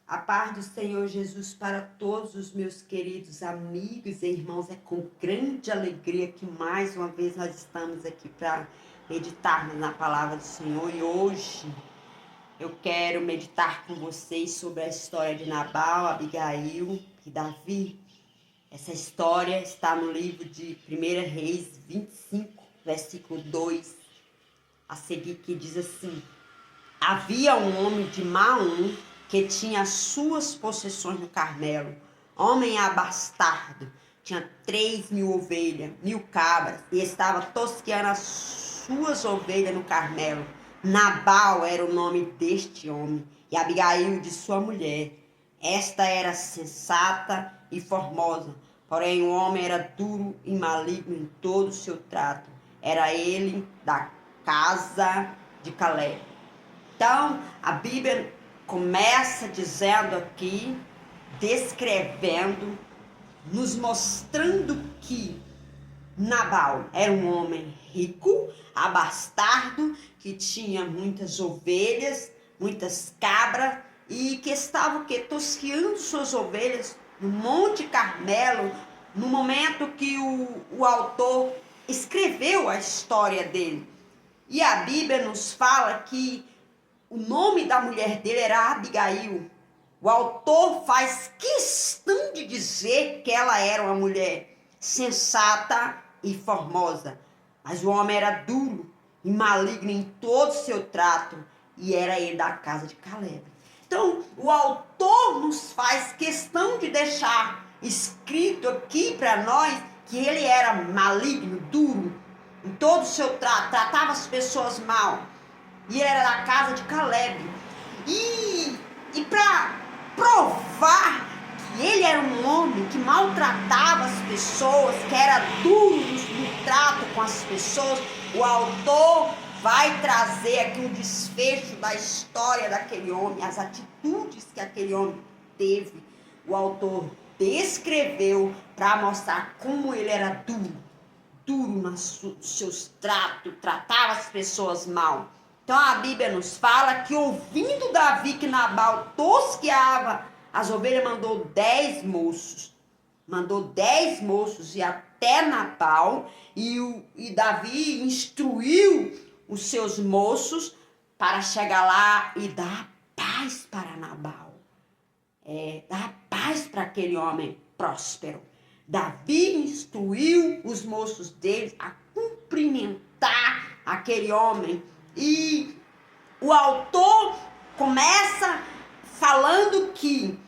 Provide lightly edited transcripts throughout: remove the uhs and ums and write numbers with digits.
A paz do Senhor Jesus para todos os meus queridos amigos e irmãos. É com grande alegria que mais uma vez nós estamos aqui para meditarmos na palavra do Senhor. E hoje eu quero meditar com vocês sobre a história de Nabal, Abigail e Davi. Essa história está no livro de 1 Reis 25, versículo 2, a seguir, que diz assim: havia um homem de Maom que tinha as suas possessões no Carmelo, homem abastardo, tinha 3.000 ovelhas, 1.000 cabras, e estava tosqueando as suas ovelhas no Carmelo. Nabal era o nome deste homem, e Abigail de sua mulher. Esta era sensata e formosa, porém o homem era duro e maligno em todo o seu trato. Era ele da casa de Caleb. Então, a Bíblia começa dizendo aqui, descrevendo, nos mostrando que Nabal era um homem rico, abastardo, que tinha muitas ovelhas, muitas cabras, e que estava tosqueando suas ovelhas no Monte Carmelo, no momento que o autor escreveu a história dele. E a Bíblia nos fala que o nome da mulher dele era Abigail. O autor faz questão de dizer que ela era uma mulher sensata e formosa. Mas o homem era duro e maligno em todo o seu trato. E era ele da casa de Caleb. Então, o autor nos faz questão de deixar escrito aqui para nós que ele era maligno, duro em todo o seu trato. Tratava as pessoas mal. E era da casa de Caleb. E para provar que ele era um homem que maltratava as pessoas, que era duro no trato com as pessoas, o autor vai trazer aqui um desfecho da história daquele homem, as atitudes que aquele homem teve. O autor descreveu para mostrar como ele era duro nos seus tratos, tratava as pessoas mal. Então a Bíblia nos fala que, ouvindo Davi que Nabal tosqueava as ovelhas, mandou 10 moços. Mandou 10 moços e até Nabal. E Davi instruiu os seus moços para chegar lá e dar paz para Nabal. Dar paz para aquele homem próspero. Davi instruiu os moços dele a cumprimentar aquele homem. E o autor começa falando que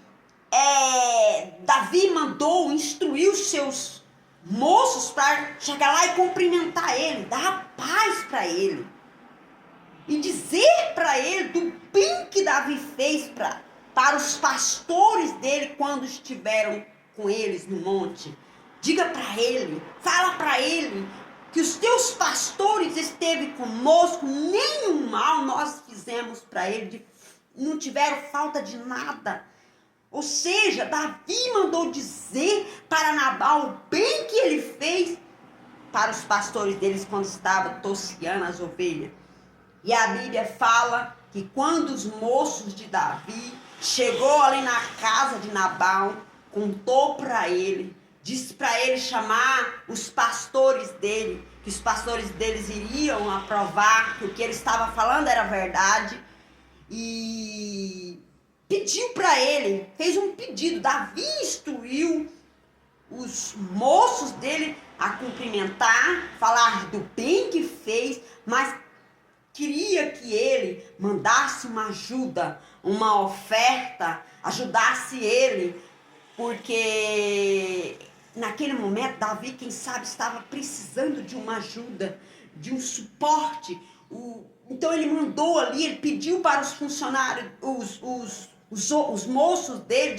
Davi mandou instruir os seus moços para chegar lá e cumprimentar ele, dar paz para ele. E dizer para ele do bem que Davi fez para os pastores dele quando estiveram com eles no monte. Diga para ele, fala para ele que os teus pastores esteve conosco, nenhum mal nós fizemos para ele, não tiveram falta de nada. Ou seja, Davi mandou dizer para Nabal o bem que ele fez para os pastores deles quando estava tosqueando as ovelhas. E a Bíblia fala que quando os moços de Davi chegou ali na casa de Nabal, contou para ele, disse para ele chamar os pastores dele, que os pastores deles iriam aprovar que o que ele estava falando era verdade. E pediu para ele, fez um pedido. Davi instruiu os moços dele a cumprimentar, falar do bem que fez, mas queria que ele mandasse uma ajuda, uma oferta, ajudasse ele, porque naquele momento Davi, quem sabe, estava precisando de uma ajuda, de um suporte. Então ele mandou ali, ele pediu para os funcionários, os moços dele,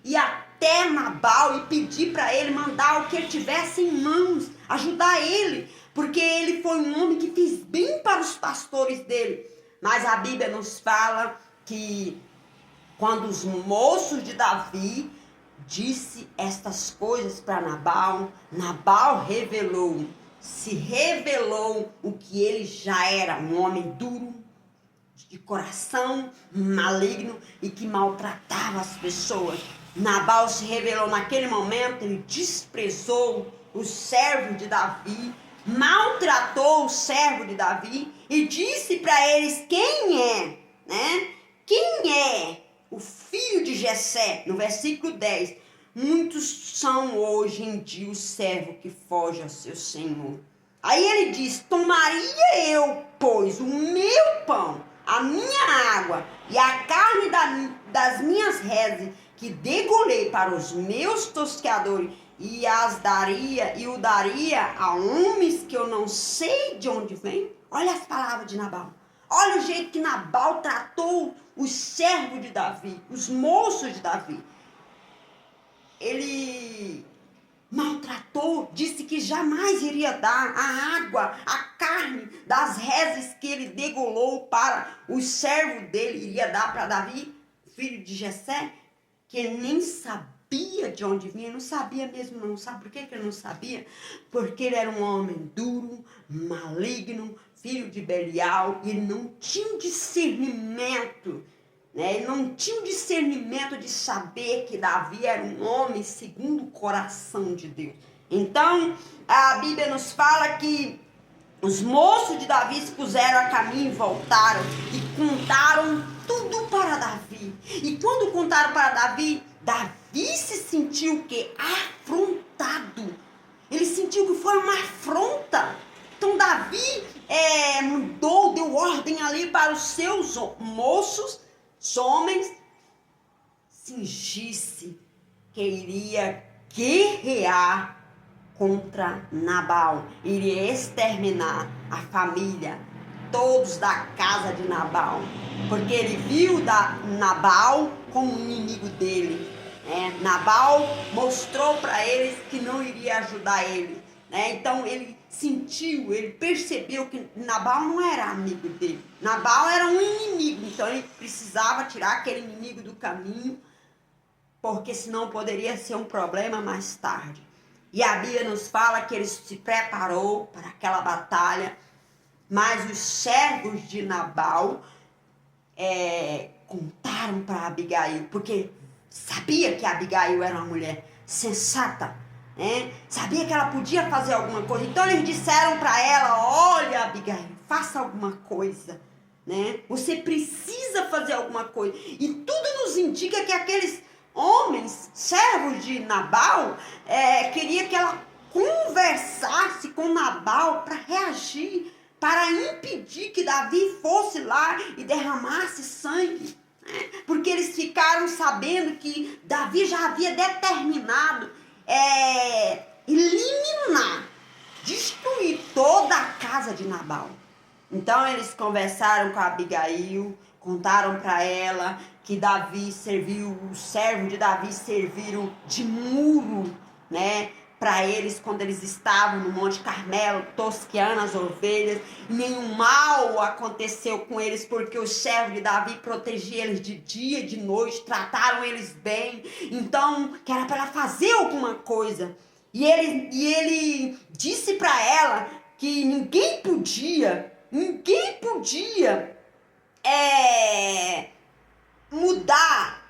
e até Nabal, e pedir para ele mandar o que ele tivesse em mãos, ajudar ele, porque ele foi um homem que fez bem para os pastores dele. Mas a Bíblia nos fala que quando os moços de Davi disse estas coisas para Nabal, Nabal se revelou o que ele já era, um homem duro, de coração maligno e que maltratava as pessoas. Nabal se revelou naquele momento, ele desprezou o servo de Davi, maltratou o servo de Davi e disse para eles quem é, né? Quem é o filho de Jessé? No versículo 10, muitos são hoje em dia o servo que foge ao seu senhor. Aí ele diz, tomaria eu, pois, o meu pão, a minha água e a carne das minhas reses, que degolei para os meus tosqueadores, e o daria a homens que eu não sei de onde vem? Olha as palavras de Nabal. Olha o jeito que Nabal tratou os servos de Davi, os moços de Davi. Ele maltratou, disse que jamais iria dar a água, a carne das reses que ele degolou para os servos dele, iria dar para Davi, filho de Jessé, que ele nem sabia de onde vinha, não sabia mesmo não. Sabe por que ele não sabia? Porque ele era um homem duro, maligno, filho de Belial, e ele não tinha discernimento, né? Ele não tinha o discernimento de saber que Davi era um homem segundo o coração de Deus. Então, a Bíblia nos fala que os moços de Davi se puseram a caminho e voltaram e contaram tudo para Davi. E quando contaram para Davi, Davi se sentiu o quê? Afrontado. Ele sentiu que foi uma afronta. Então Davi mudou, deu ordem ali para os seus moços, os homens, cingisse que iria guerrear contra Nabal, iria exterminar a família, todos da casa de Nabal, porque ele viu Nabal como inimigo dele. Nabal mostrou para eles que não iria ajudar ele. Então ele sentiu, ele percebeu que Nabal não era amigo dele. Nabal era um inimigo, então ele precisava tirar aquele inimigo do caminho, porque senão poderia ser um problema mais tarde. E a Bíblia nos fala que ele se preparou para aquela batalha, mas os servos de Nabal contaram para Abigail, porque sabia que Abigail era uma mulher sensata, sabia que ela podia fazer alguma coisa. Então eles disseram para ela, olha Abigail, faça alguma coisa, você precisa fazer alguma coisa. E tudo nos indica que aqueles homens, servos de Nabal, queria que ela conversasse com Nabal para reagir, para impedir que Davi fosse lá e derramasse sangue, porque eles ficaram sabendo que Davi já havia determinado eliminar, destruir toda a casa de Nabal. Então eles conversaram com a Abigail, contaram para ela que Davi serviu, os servos de Davi serviram de muro, para eles quando eles estavam no Monte Carmelo, tosqueando as ovelhas. Nenhum mal aconteceu com eles, porque os servos de Davi protegiam eles de dia e de noite, trataram eles bem. Então, que era para ela fazer alguma coisa. E ele disse para ela que ninguém podia mudar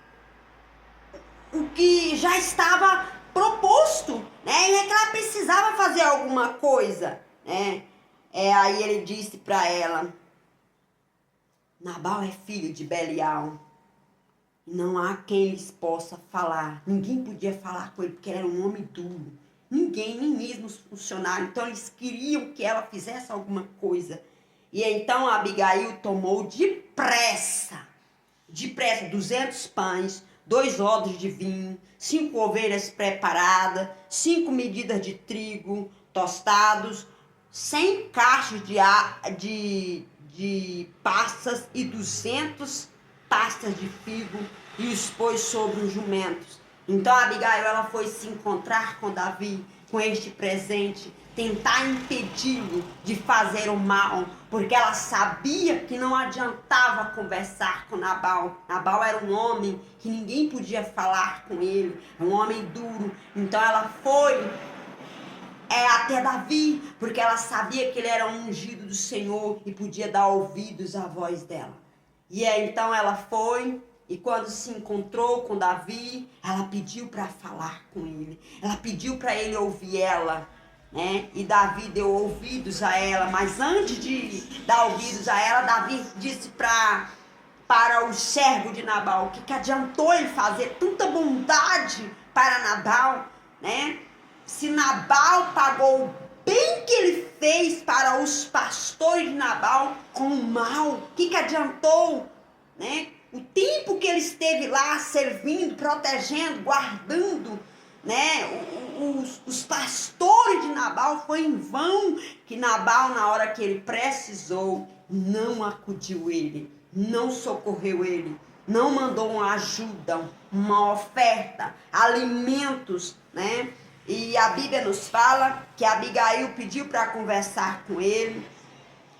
o que já estava proposto, e é que ela precisava fazer alguma coisa, aí ele disse para ela, Nabal é filho de Belial, não há quem lhes possa falar, ninguém podia falar com ele, porque ele era um homem duro, ninguém, nem mesmo os funcionários, então eles queriam que ela fizesse alguma coisa. E então Abigail tomou depressa 200 pães, 2 odres de vinho, 5 ovelhas preparadas, 5 medidas de trigo tostados, 100 cachos de passas e 200 pastas de figo, e os pôs sobre os jumentos. Então Abigail, ela foi se encontrar com Davi com este presente, tentar impedi-lo de fazer o mal, porque ela sabia que não adiantava conversar com Nabal. Nabal era um homem que ninguém podia falar com ele, um homem duro. Então ela foi até Davi, porque ela sabia que ele era um ungido do Senhor e podia dar ouvidos à voz dela. E aí, então ela foi, e quando se encontrou com Davi, ela pediu para falar com ele. Ela pediu para ele ouvir ela, né? E Davi deu ouvidos a ela, mas antes de dar ouvidos a ela, Davi disse para o servo de Nabal, que adiantou ele fazer tanta bondade para Nabal, né? Se Nabal pagou o bem que ele fez para os pastores de Nabal com o mal, o que adiantou, né? O tempo que ele esteve lá servindo, protegendo, guardando, né? Os pastores de Nabal, foi em vão que Nabal, na hora que ele precisou, não acudiu ele, não socorreu ele, não mandou uma ajuda, uma oferta, alimentos, né? E a Bíblia nos fala que Abigail pediu para conversar com ele.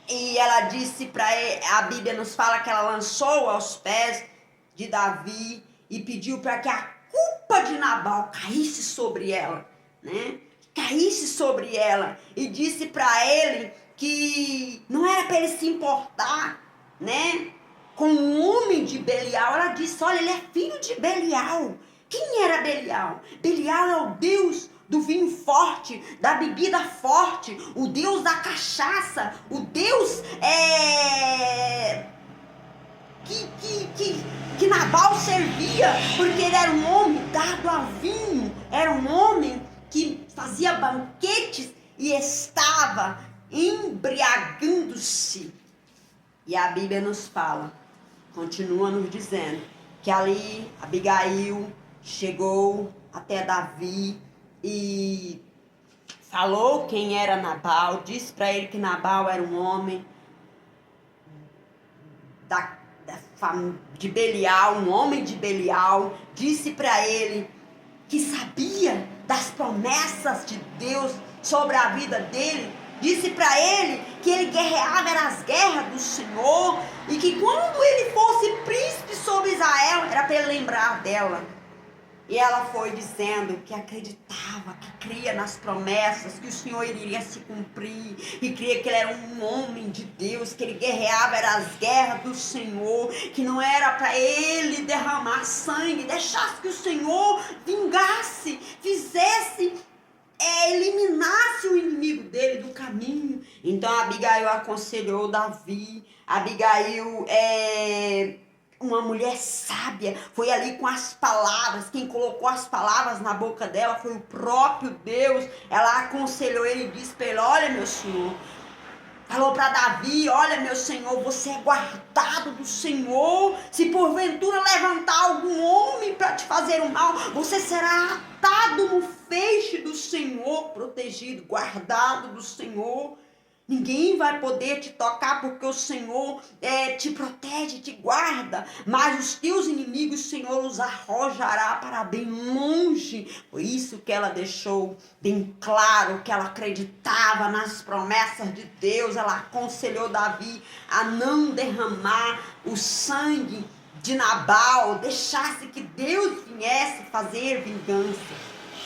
E ela disse para ele, a Bíblia nos fala que ela lançou aos pés de Davi e pediu para que a culpa de Nabal caísse sobre ela, né? Caísse sobre ela. E disse para ele que não era para ele se importar, né? Com um homem de Belial. Ela disse, olha, ele é filho de Belial. Quem era Belial? Belial é o Deus do vinho forte, da bebida forte, o Deus da cachaça, o Deus que Nabal servia, porque ele era um homem dado a vinho, era um homem que fazia banquetes e estava embriagando-se. E a Bíblia nos fala, continua nos dizendo, que ali Abigail chegou até Davi e falou quem era Nabal, disse para ele que Nabal era um homem de Belial, um homem de Belial, disse para ele que sabia das promessas de Deus sobre a vida dele, disse para ele que ele guerreava as guerras do Senhor e que quando ele fosse príncipe sobre Israel, era para ele lembrar dela. E ela foi dizendo que acreditava, que cria nas promessas, que o Senhor iria se cumprir, e cria que ele era um homem de Deus, que ele guerreava as guerras do Senhor, que não era para ele derramar sangue, deixasse que o Senhor vingasse, fizesse, eliminasse o inimigo dele do caminho. Então Abigail aconselhou Davi. Abigail uma mulher sábia, foi ali com as palavras, quem colocou as palavras na boca dela foi o próprio Deus. Ela aconselhou ele e disse para ele, olha meu senhor, falou para Davi, olha meu senhor, você é guardado do Senhor, se porventura levantar algum homem para te fazer o mal, você será atado no feixe do Senhor, protegido, guardado do Senhor. Ninguém vai poder te tocar porque o Senhor te protege, te guarda. Mas os teus inimigos o Senhor os arrojará para bem longe. Foi isso que ela deixou bem claro, que ela acreditava nas promessas de Deus. Ela aconselhou Davi a não derramar o sangue de Nabal. Deixasse que Deus viesse fazer vingança.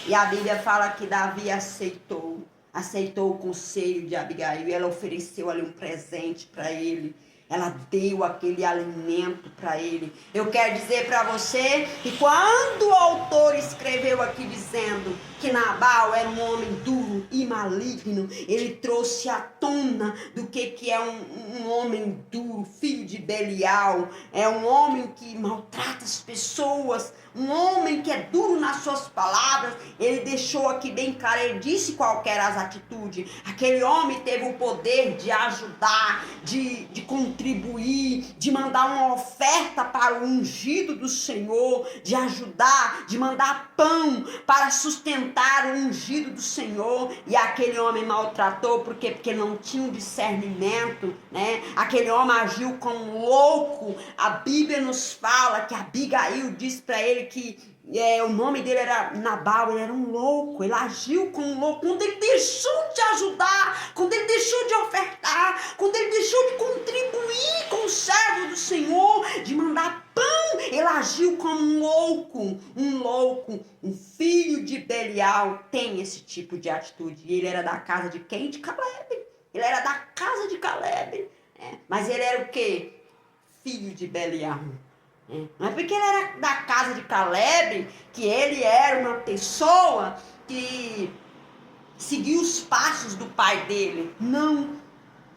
E a Bíblia fala que Davi aceitou o conselho de Abigail, ela ofereceu ali um presente para ele, ela deu aquele alimento para ele. Eu quero dizer para você que quando o autor escreveu aqui dizendo que Nabal era um homem duro e maligno, ele trouxe à tona do que é um homem duro, filho de Belial, é um homem que maltrata as pessoas, um homem que é duro nas suas palavras. Ele deixou aqui bem claro, ele disse qual era as atitudes. Aquele homem teve o poder de ajudar, de contribuir, de mandar uma oferta para o ungido do Senhor, de ajudar, de mandar pão para sustentar o ungido do Senhor. E aquele homem maltratou, porque não tinha um discernimento, né? Aquele homem agiu como um louco. A Bíblia nos fala que Abigail disse para ele que o nome dele era Nabal, ele era um louco, ele agiu como um louco. Quando ele deixou de ajudar, quando ele deixou de ofertar, quando ele deixou de contribuir com o servo do Senhor, de mandar pão, ele agiu como um louco, um filho de Belial tem esse tipo de atitude. E ele era da casa de quem? De Caleb. Ele era da casa de Caleb, mas ele era o quê? filho de Belial. Não é porque ele era da casa de Caleb que ele era uma pessoa que seguiu os passos do pai dele. Não,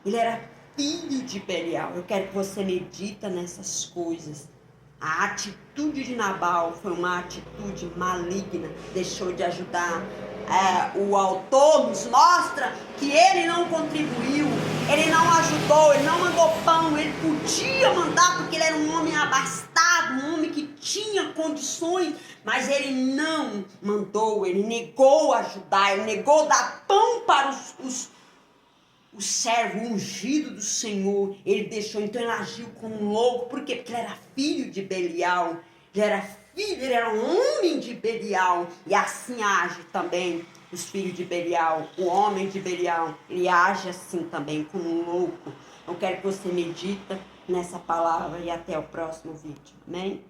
ele era filho de Belial. Eu quero que você medita nessas coisas. A atitude de Nabal foi uma atitude maligna, deixou de ajudar. O autor nos mostra que ele não contribuiu, ele não ajudou, ele não mandou pão, ele podia mandar porque ele era um homem abastado, um homem que tinha condições, mas ele não mandou, ele negou ajudar, ele negou dar pão para o servo ungido do Senhor. Ele deixou, então ele agiu como um louco. Por quê? Porque ele era filho de Belial. Ele era um homem de Belial. E assim age também os filhos de Belial. O homem de Belial, ele age assim também, como um louco. Eu quero que você medita nessa palavra e até o próximo vídeo. Amém?